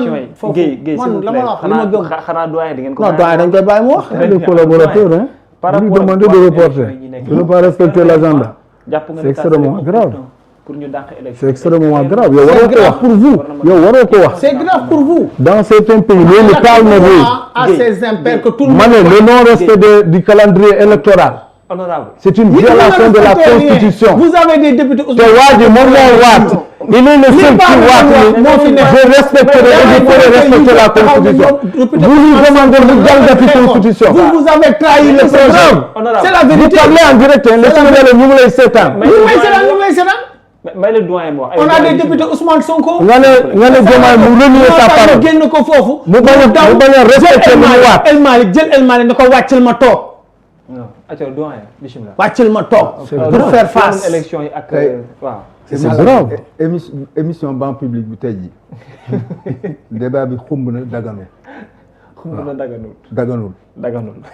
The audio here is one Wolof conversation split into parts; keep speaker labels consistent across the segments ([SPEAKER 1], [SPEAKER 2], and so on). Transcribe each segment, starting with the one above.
[SPEAKER 1] man la ma wax li ma gëm
[SPEAKER 2] xanaa doyen di ngeen ko
[SPEAKER 1] non doyen dañ koy bàyyi mu wax
[SPEAKER 3] les collaborateurs hein vous demandez de reporter de ne pas respecter l'agenda c'est extrêmement grave
[SPEAKER 2] pour ñu dàq élection
[SPEAKER 3] c'est extrêmement grave yow waroo ko wax pour vous yow waroo ko wax
[SPEAKER 1] c'est grave pour vous
[SPEAKER 3] dans certains pays loolu calme
[SPEAKER 1] à ces impairs que tout le monde
[SPEAKER 3] ma ne le non-respect du calendrier électoral
[SPEAKER 2] honorable
[SPEAKER 3] c'est une violation de la constitution
[SPEAKER 1] vous avez des députés
[SPEAKER 3] te waa ji moom moo waat il est le seul qui waat ni je respecterai et je ferai respecter la constitution vous lui demandez mu jalgati constitution
[SPEAKER 1] vous avez trahi le programme c'est la vérité
[SPEAKER 3] vous parlez en direct les Sénégalais ñu ngi lay seetaan
[SPEAKER 2] may le doyen mo
[SPEAKER 1] on a des députés Ousmane Sonko
[SPEAKER 3] nga ne Diomaye mu renier sa parole
[SPEAKER 1] génn ko foofu
[SPEAKER 3] mu bañ a respecter lu mu waat
[SPEAKER 1] El Malick jël El Malick ne ko wàccal ma toog
[SPEAKER 2] non aca doyen bismillah
[SPEAKER 1] wàccal ma toog pour faire face
[SPEAKER 2] élection yi ak waaw
[SPEAKER 3] c'est grave
[SPEAKER 4] émission banc public bi tey ji débat bi xumb na daganul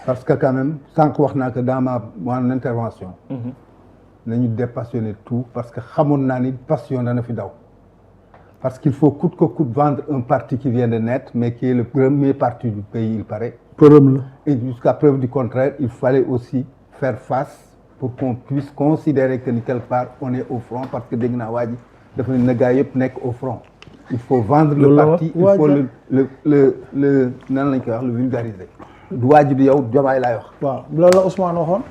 [SPEAKER 4] parce que quand même sànq wax naa que dans mon intervention nañu dépassionner tout parce que xamoon naa ni passion dana fi daw parce qu'il faut coûte que coûte vendre un parti qui vient de naître mais qui est le premier parti du pays il paraît et jusqu'à preuve du contraire il fallait aussi faire face pour qu'on puisse considérer que ni quelque part on est au front parce que dégg naa waa ji dafa ne na gaa yëpp nekk au front il faut vendre le parti il faut le nan lañ koy wax le vulgariser du waa ji du yow Diomaye laay wax
[SPEAKER 1] waaw loolu la Ousmane waxoon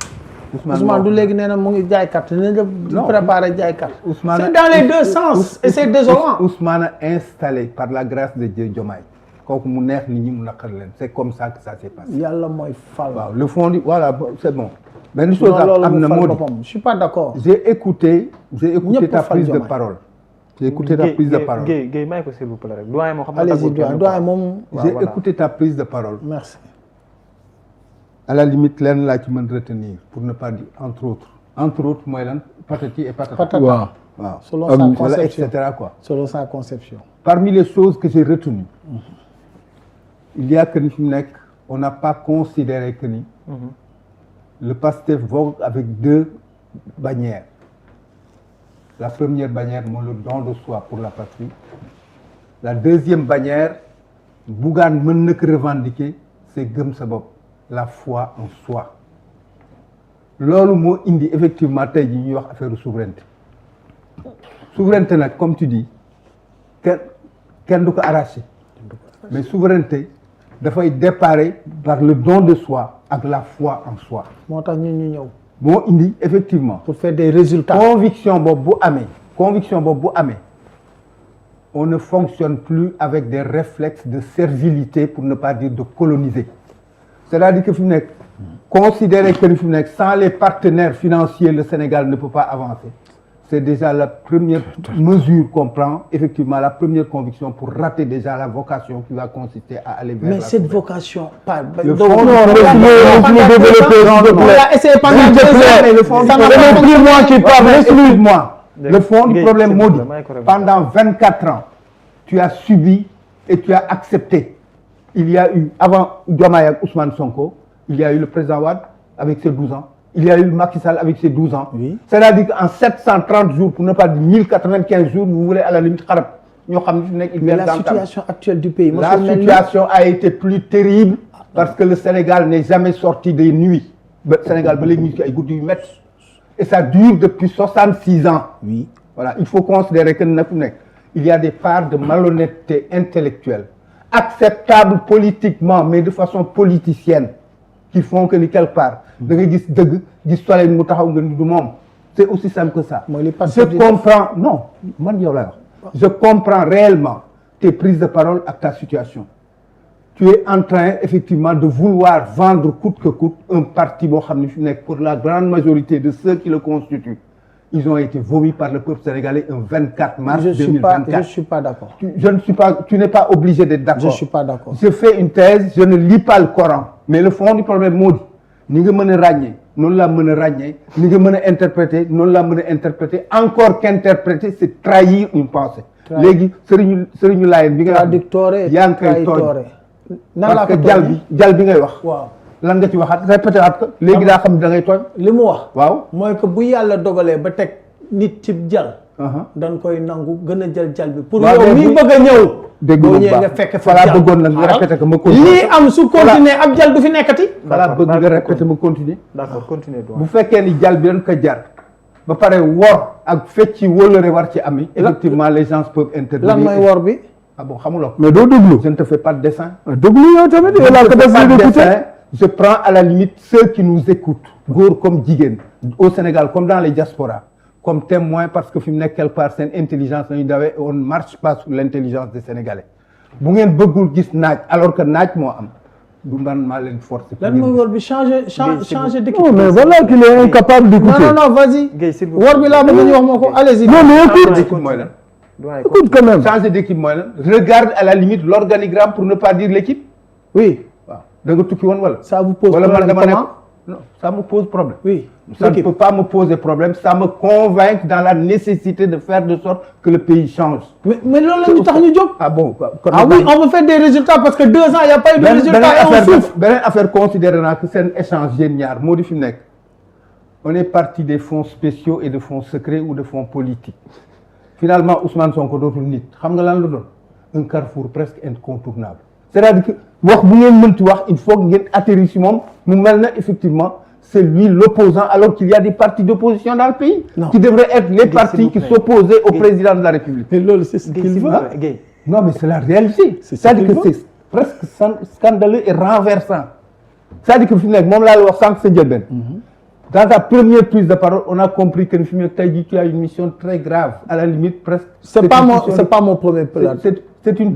[SPEAKER 1] Ousmane du léegi nee na mu ngi jaay carte ne la préparer jaay carte c'est dans les deux sens et c'est désolant
[SPEAKER 4] Ousmane a installé par la grâce de Dieu Diomaye kooku mu neex nit ñi mu naqar leen c'est comme ça que ça s'est passé
[SPEAKER 1] yàlla mooy fal
[SPEAKER 4] waaw le fond voilà c'est bon mais une chose am na moo di
[SPEAKER 1] je suis pas d'accord
[SPEAKER 4] j'ai écouté ta prise de parole j'ai écouté ta prise de parole
[SPEAKER 2] Guèye may ko s'il vous plaît rek doyen moo xam
[SPEAKER 1] allez-y doyen moom
[SPEAKER 4] j'ai écouté ta prise de parole
[SPEAKER 1] merci
[SPEAKER 4] à la limite lenn laa ci mën retenir pour ne pas dire entre autres mooy lan patati et patata
[SPEAKER 3] waaw
[SPEAKER 1] selon sa conception
[SPEAKER 4] etc quoi
[SPEAKER 1] selon sa conception
[SPEAKER 4] parmi les choses que j'ai retenues il y a que ni fi mu nekk on n'a pas considéré que ni le PASTEF vogue avec deux bannières la première bannière mooy le don de soi pour la patrie la deuxième bannière Bougane mën na ko revendiquer c'est gëm sa bopp la foi en soi loolu moo indi effectivement tey jii ñuy wax affaire souveraineté nag comme tu dis kenn du ko arraché mais souveraineté dafay déparer par le don de soi ak la foi en soi
[SPEAKER 1] moo tax ñun ñu ñëw
[SPEAKER 4] moo indi effectivement
[SPEAKER 1] pour faire des résultats
[SPEAKER 4] conviction boobu bu amee on ne fonctionne plus avec des réflexes de servilité pour ne pas dire de coloniser c'est-à-dire que fi mu nekk considérer que fi mu nekk sans les partenaires financiers le Sénégal ne peut pas avancer c'est déjà la première mesure qu'on prend effectivement la première conviction pour rater déjà la vocation qui va consister à aller vers
[SPEAKER 1] mais cette vocation pas
[SPEAKER 4] le fond on l'a essayé pendant 2 ans mais le fond le fond du problème moo di pendant 24 ans tu as subi et tu as accepté il y a eu avant Diomaye ak Ousmane Sonko il y a eu le président Wade avec ses 12 ans il y a eu Macky Sall avec ses 12 ans oui. C'est-à-dire qu'en 730 jours pour ne pas dire 1095 jours vous voulez à la limite xarab ñoo xam ne fi nekk
[SPEAKER 1] mais la situation actuelle du pays
[SPEAKER 4] la situation a été plus terrible parce que le Sénégal n'est jamais sorti des nuits ba Sénégal ba léegi ñu ci ay guddi yu métti et ça dure depuis 66 ans
[SPEAKER 1] oui
[SPEAKER 4] voilà il faut considérer que nag fu nekk il y a des parts de malhonnêteté intellectuelle acceptables politiquement mais de façon politicienne qui font que ni quelque part da nga gis dëgg gis soleil mu taxaw nga ni du moom c'est aussi simple que ça je comprends non man yow laa wax je comprends réellement tes prises de parole ak ta situation tu es en train effectivement de vouloir vendre coûte que coûte un parti boo xam ne fi nekk pour la grande majorité de ceux qui le constituent ils ont été vomis par le peuple sénégalais un 24 mars 2024.
[SPEAKER 1] Je suis pas d'accord.
[SPEAKER 4] Tu n'es pas obligé d'être d'accord.
[SPEAKER 1] Je suis pas d'accord.
[SPEAKER 4] Je fais une thèse, je ne lis pas le Coran. Mais le fond du problème moo di ni nga mën a ràññee noonu laa mën a ràññee ni nga mën a interpréter noonu laa mën a interpréter encore qu'interpréter c'est trahir une pensée. léegi sëriñu Laayeen bi nga
[SPEAKER 1] traducteur
[SPEAKER 4] yaa ngi koy tooñ parce que jal bi ngay wax.
[SPEAKER 1] waaw.
[SPEAKER 4] lan nga ci waxaat répété waat ko léegi daa xam ne da ngay tooñ
[SPEAKER 1] li mu wax
[SPEAKER 4] waaw
[SPEAKER 1] mooy que bu yàlla dogalee ba teg nit ci jal dañ koy nangu gën a jal bi pour yow mii bëgg a ñëw
[SPEAKER 4] dégg
[SPEAKER 1] nga fekk fa
[SPEAKER 4] voilà bëggoon nag nga répété que ma continuer.
[SPEAKER 1] lii am su continuer ab jal du fi nekkati.
[SPEAKER 4] voilà bëgg nga répété ma continuer.
[SPEAKER 2] d'accord continuer
[SPEAKER 4] bu fekkee ni jal bi dañ ko jar. ba pare wor ak fecci wóllëre war ci ami. effectivement les gens peuvent intervenir.
[SPEAKER 1] lan mooy wor bi.
[SPEAKER 4] ah bon xamuloo.
[SPEAKER 3] mais doo déglu.
[SPEAKER 4] je ne te fais pas de dessin.
[SPEAKER 3] déglu yow tamit yow laa ko def
[SPEAKER 4] je prends à la limite ceux qui nous écoutent góor comme jigéen au Sénégal comme dans les diasporas comme témoin parce que fi mu nekk quelque part seen intelligence nañu dawee on ne marche pas sur l'intelligence des Sénégalais bu ngeen bëggul gis naaj alors que naaj moo am du man maa leen forcer.
[SPEAKER 1] lan mooy wor bi changer d'équipe.
[SPEAKER 3] non mais voilà qu'il est incapable d'écouter.
[SPEAKER 1] non vas-y. wor bi laa bëgg ñu wax moo ko allez-y.
[SPEAKER 3] non mais écoute
[SPEAKER 4] mooy lan.
[SPEAKER 3] écoute quand même.
[SPEAKER 4] changer d'équipe mooy lan. regarde à la limite l'organigramme pour ne pas dire l'équipe.
[SPEAKER 1] oui.
[SPEAKER 4] da nga tukki woon wala.
[SPEAKER 1] ça vous pose
[SPEAKER 4] wala
[SPEAKER 1] problème
[SPEAKER 4] man dama
[SPEAKER 1] comment?
[SPEAKER 4] Non, ça me pose problème.
[SPEAKER 1] Oui.
[SPEAKER 4] Ça ne peut pas me poser problème, ça me convainc dans la nécessité de faire de sorte que le pays change.
[SPEAKER 1] Mais loolu la ñu tax ñu jóg.
[SPEAKER 4] Ah bon.
[SPEAKER 1] Ah oui, on veut faire des résultats parce que 2 ans il y a pas eu de résultats et on souffre.
[SPEAKER 4] beneen affaire considéré naa que seen échange yéen ñaar moo di fi nekk. On est parti des fonds spéciaux et de fonds secrets ou de fonds politiques. Finalement Ousmane Sonko dootul nit xam nga lan la doon un carrefour presque incontournable. C'est-à-dire que wax bu ngeen mënti wax il faut que ngeen atterrir si moom mu mel na effectivement c'est lui l'opposant alors qu'il y a des partis d'opposition dans le pays qui devraient être les partis qui s'opposaient au président de la République.
[SPEAKER 1] Mais loolu c'est ce qu'il veut.
[SPEAKER 4] Non mais c'est la réalité. C'est-à-dire que c'est presque scandaleux et renversant. C'est-à-dire que fi mu nekk moom laa la wax sànq sa njëlbeen. Dans ta première prise de parole on a compris que fi mu nekk tey jii tu as une mission très grave à la limite presque.
[SPEAKER 1] C'est pas mon premier plan.
[SPEAKER 4] C'est une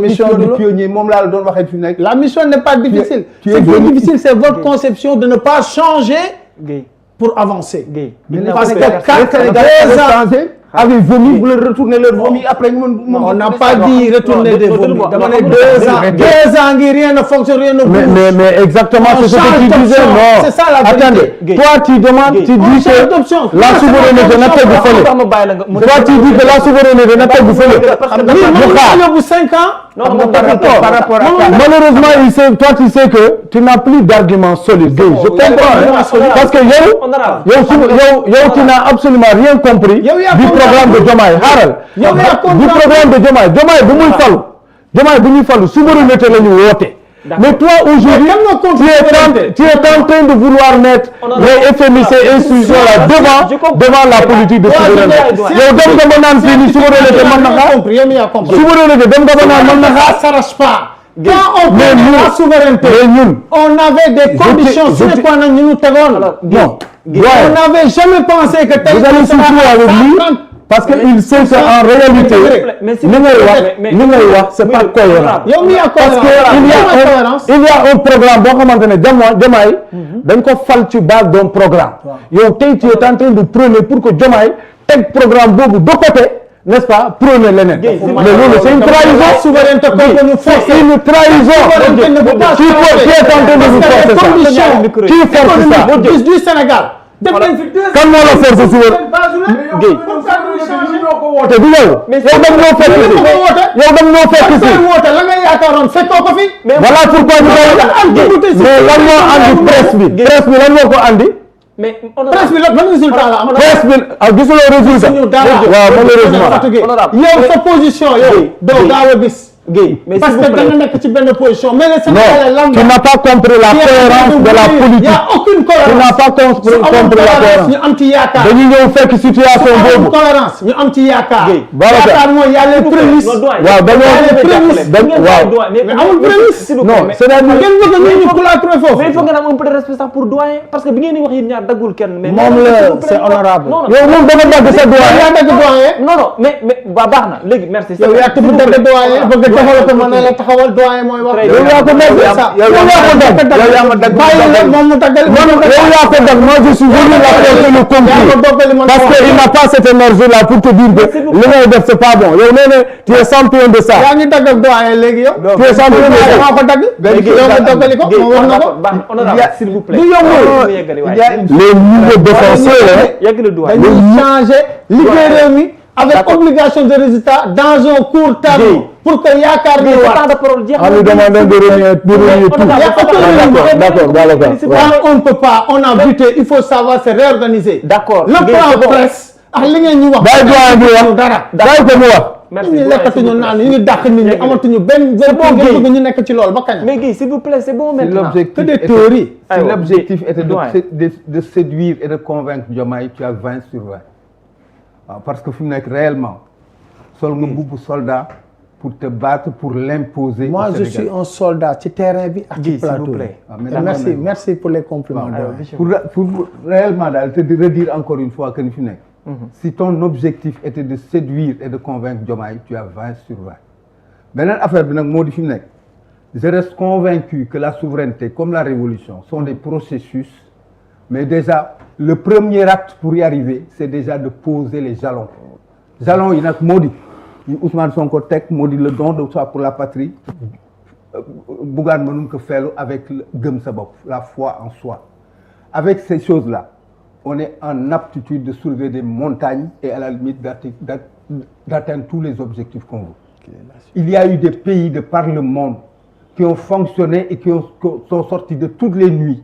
[SPEAKER 1] mission
[SPEAKER 4] de pionnier moom laa la doon waxee fi mu nekk.
[SPEAKER 1] La mission n'est pas difficile. Ce qui est difficile c'est votre conception de ne pas changer pour avancer.
[SPEAKER 4] Parce que quand Sénégalais avaient vomi vous leur retournez leur vomi après ñu mën.
[SPEAKER 1] On n'a pas dit retourner des vomis. Dama ne 2 ans ngi rien ne fonctionne rien ne bouge.
[SPEAKER 3] Mais exactement c'est ce que tu disais non.
[SPEAKER 1] C'est ça la vérité.
[SPEAKER 3] Attendez, toi tu demandes tu dis que la souveraineté na tegu fële. Toi tu dis que la souveraineté na tegu fële.
[SPEAKER 1] Mu xaar bu 5 ans.
[SPEAKER 2] Non,
[SPEAKER 4] par rapport à ça.
[SPEAKER 3] Malheureusement toi tu sais que tu n'as plus d'arguments solides. Je comprends parce que yow tu n'as absolument rien compris du programme de Diomaye xaaral du programme de Diomaye bu muy falu souveraineté la ñu woote. Mais toi aujourd'hui tu es en train de vouloir mettre les FMI ces institutions là devant la politique de souveraineté. yow dem nga ba naan fii ni souveraineté mën na xaar souveraineté dem nga ba naan mën na xaar.
[SPEAKER 1] Ça s'arrache pas. Quand on parle de la souveraineté, on avait des conditions sine qua non ñu ñu tegoon.
[SPEAKER 3] Non.
[SPEAKER 1] On n'avait jamais pensé que
[SPEAKER 3] vous allez souffrir avec lui parce que il sait qu'en réalité li ngay wax c'est pas cohérent. Parce que il y a un programme boo xamante ne Diomaye dañ ko fal ci base d'un programme. yow tey tu es en train de prôner pour que Diomaye teg programme boobu de côté. N'est-ce pas prôner leneen. Mais loolu c'est une trahison.
[SPEAKER 1] Souveraineté contre nous forcer.
[SPEAKER 3] C'est une trahison. Tu es en train de nous forcer ça. Qui force ça?
[SPEAKER 1] Du Sénégal.
[SPEAKER 3] Kan moo la force souveraineté. Guèye. te du yow. yow dem ñoo fekk si. yow dem ñoo fekk si.
[SPEAKER 1] la nga yaakaaroon fekkoo ko fi.
[SPEAKER 3] voilà pourquoi ñu koy. mais lan moo andi presse bi. presse bi lan moo ko andi.
[SPEAKER 2] mais
[SPEAKER 1] presse bi ban résultat la am.
[SPEAKER 3] presse bi gisuloo résultat. waaw malheureusement.
[SPEAKER 1] yow sa position yow. doo gaaw a gis. mais parce que da nga nekk ci benn position. mais les Sénégalais lan
[SPEAKER 3] tu n'as pas compris la cohérence de la politique.
[SPEAKER 1] il y a aucune cohérence.
[SPEAKER 3] tu n'as pas compris la cohérence.
[SPEAKER 1] ñu am ci yaakaar.
[SPEAKER 3] dañuy ñëw fekk situation boobu.
[SPEAKER 1] cohérence ñu am ci yaakaar.
[SPEAKER 3] yaakaar
[SPEAKER 1] mooy y a les prémices.
[SPEAKER 3] waaw
[SPEAKER 2] waaw
[SPEAKER 1] mais amul prémisse.
[SPEAKER 3] non c'est-à-dire
[SPEAKER 1] ngeen bëgg ñu ñu coulâtre foofu.
[SPEAKER 2] mais il faut nga am un peu de respect sax pour doyen parce que bi ngeen di wax yéen ñaar daggul kenn. mais
[SPEAKER 1] moom la c'est honorable.
[SPEAKER 3] yow moom dama dagg sa doyen.
[SPEAKER 1] yaa dagg doyen.
[SPEAKER 2] non mais baax na léegi merci.
[SPEAKER 1] yow yaa tëb dagg doyen bëgg développé ma ne la taxawal doyen mooy wax.
[SPEAKER 3] yow yaa ko dagg yow yaa ma dagg
[SPEAKER 1] moom mu daggal.
[SPEAKER 3] yow yaa ko dagg moi je suis venu rapporter le concret parce que il n'a pas cette énergie là pour te dire que li ngay def c'est pas bon yow nee na tu es champion de ça.
[SPEAKER 1] yaa ngi dagg ak doyen léegi yow.
[SPEAKER 3] tu es champion de ça.
[SPEAKER 1] maa ko dagg. yow nga doggali ko moom wax na ko.
[SPEAKER 2] s'il vous plaît.
[SPEAKER 3] les nouveaux défenseurs.
[SPEAKER 1] dañuy changer liggéey réew mi avec obligation de résultat dans un court terme. pour que yaakaar ni
[SPEAKER 2] temps de parole jeex
[SPEAKER 3] en lui demandant de renier tout.
[SPEAKER 1] Quand on ne peut pas, on a buté, il faut savoir se réorganiser.
[SPEAKER 2] D'accord.
[SPEAKER 1] Le plan presse ak li ngeen ñu wax.
[SPEAKER 3] bàyyi doyen bi wax
[SPEAKER 1] dara.
[SPEAKER 3] bàyyi ko mu wax.
[SPEAKER 2] merci
[SPEAKER 1] ñu lekkatuñu naan ñu ngi dàq nit ñi amatuñu benn ngeen bëgg ñu nekk ci loolu ba kañ.
[SPEAKER 2] mais Guèye s'il vous plaît c'est bon maintenant.
[SPEAKER 1] que des théories.
[SPEAKER 4] Si l'objectif était de séduire et de convaincre Diomaye, tu as 20 sur 20. Parce que fi mu nekk réellement sol nga mbubu soldat pour te battre pour l'imposer.
[SPEAKER 1] Moi je suis un soldat ci terrain bi ak ci plateau.
[SPEAKER 2] S'il vous plaît.
[SPEAKER 1] Merci pour les compliments.
[SPEAKER 4] Pour réellement daal te redire encore une fois que ni fi nekk. Si ton objectif était de séduire et de convaincre Diomaye, tu as 20 sur 20. Beneen affaire bi nag moo di fi mu nekk. Je reste convaincu que la souveraineté comme la révolution sont des processus, mais déjà le premier acte pour y arriver c'est déjà de poser les jalons. Jalons yi nag moo di Ousmane Sonko teg moo di le don de soi pour la patrie. Bougane mënuñ ko feelu avec gëm sa bopp, la foi en soi. Avec ces choses-là, on est en aptitude de soulever des montagnes et à la limite d'atteindre tous les objectifs qu'on veut. Il y a eu des pays de par le monde qui ont fonctionné et qui sont sortis de toutes les nuits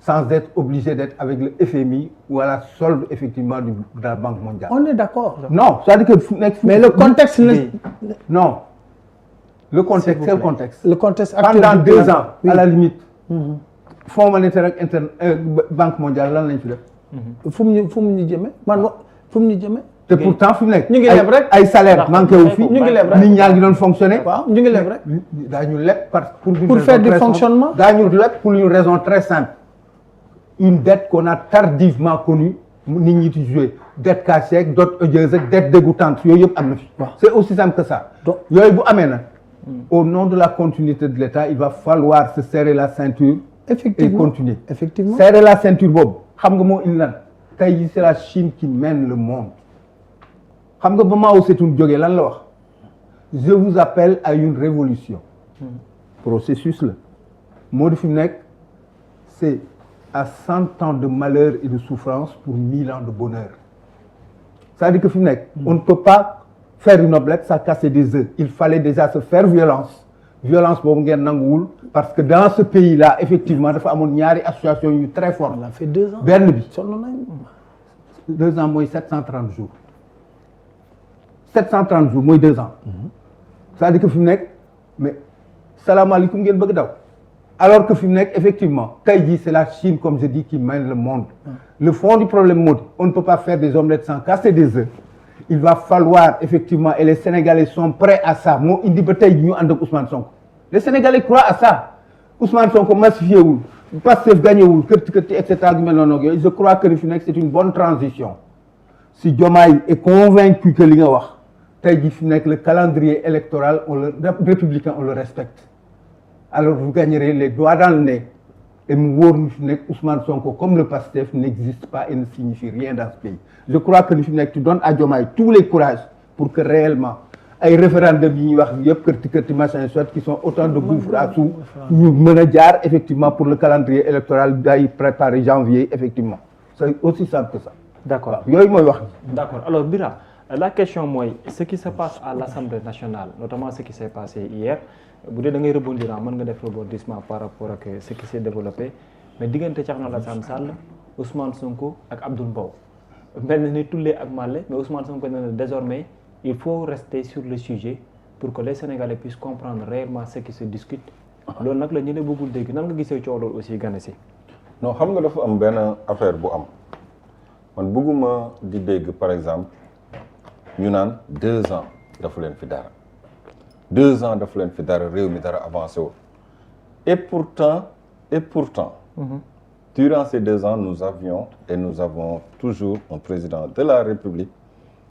[SPEAKER 4] sans être obligés d'être avec le FMI ou à la solde effectivement de la Banque mondiale.
[SPEAKER 1] On est d'accord.
[SPEAKER 4] Non, c'est-à-dire que
[SPEAKER 1] mais le contexte
[SPEAKER 4] non. Le contexte, c'est le contexte.
[SPEAKER 1] Le contexte actuel.
[SPEAKER 4] Pendant 2 ans, à la limite. Fonds monétaire ak Banque mondiale lan lañ fi def.
[SPEAKER 1] fu mu ñu jëmee man fu mu ñu jëmee.
[SPEAKER 4] te pourtant fi mu nekk.
[SPEAKER 1] ñu ngi leb rek
[SPEAKER 4] ay salaire manqué wu fi.
[SPEAKER 1] ñu ngi leb rek
[SPEAKER 4] nit ñaa ngi doon fonctionner.
[SPEAKER 1] waaw ñu ngi leb rek.
[SPEAKER 4] daañu leb
[SPEAKER 1] pour faire du fonctionnement.
[SPEAKER 4] daañu leb pour une raison très simple. Une dette qu'on a tardivement connue nit ñi di jouer dette cachée ak dette odieuse ak dette dégoûtante yooyu yëpp am na fi. c'est aussi simple que ça. donc yooyu bu amee nag. Au nom de la continuité de l'État il va falloir se serrer la ceinture.
[SPEAKER 1] Effectivement.
[SPEAKER 4] Et continuer.
[SPEAKER 1] Effectivement.
[SPEAKER 4] Serrer la ceinture boobu xam nga moo indi lan tey jii c'est la Chine qui mène le monde xam nga ba Mao Tse-tung jógee lan la wax je vous appelle à une révolution processus la moo di fi mu nekk c'est à 100 ans de malheur et de souffrance pour 1000 ans de bonheur c'est-à-dire que fi mu nekk on ne peut pas faire une omelette sans casser des œufs il fallait déjà se faire violence boobu ngeen nanguwul parce que dans ce pays-là effectivement dafa amoon ñaari association yu très forte.
[SPEAKER 1] On a fait 2 ans.
[SPEAKER 4] benn bi
[SPEAKER 1] sonn nañu.
[SPEAKER 4] 2 ans mooy 730 jours 730 jours mooy 2 ans. c'est-à-dire que fi mu nekk mais salaamaaleykum ngeen bëgg daw alors que fi mu nekk effectivement tey jii c'est la Chine comme je dis qui mène le monde. Le fond du problème moo di on ne peut pas faire des omelettes sans casser des œufs. Il va falloir effectivement et les Sénégalais sont prêts à ça moo indi ba tey ñu ànd ak Ousmane Sonko les Sénégalais croient à ça Ousmane Sonko massifié wul Pastef gagné wul kërti et cetera gu mel noonu ak yooyu je crois que fi nekk c'est une bonne transition si Diomaye est convaincu que li nga wax tey jii fi nekk le calendrier électoral républicain on le respecte alors vous gagnerez les doigts dans le nez et mu wóor ni fi nekk Ousmane Sonko comme le Pastef n'existe pas et ne signifie rien dans ce pays je crois que li fi nekk tu donnes à Diomaye tous les courages pour que réellement ay référendum yi ñuy wax yëpp kërti machin soit qui sont autant de gouffres à sous ñu mën a jaar effectivement pour le calendrier électoral day préparer janvier effectivement c'est aussi simple que ça.
[SPEAKER 2] D'accord
[SPEAKER 4] yooyu mooy wax.
[SPEAKER 2] D'accord alors Bira la question mooy ce qui se passe à l'Assemblée nationale notamment ce qui s'est passé hier bu dee da ngay rebondir mën nga def rebondissement par rapport ak ce qui s'est développé mais diggante Thierno Alassane Sall Ousmane Sonko ak Abdoul Mbow mel na ni tullee ak Malle mais Ousmane Sonko nee na désormais il faut rester sur le sujet pour que les Sénégalais puissent comprendre réellement ce qui se discute loolu nag la ñu ne bëggul dégg nan nga gisee coow loolu aussi gane si.
[SPEAKER 5] non xam nga dafa am benn affaire bu am man bëgguma di dégg par exemple ñu naan 2 ans dafa leen fi dara 2 ans dafa leen fi dara réew mi dara avancé wul et pourtant durant ces 2 ans nous avons toujours un président de la République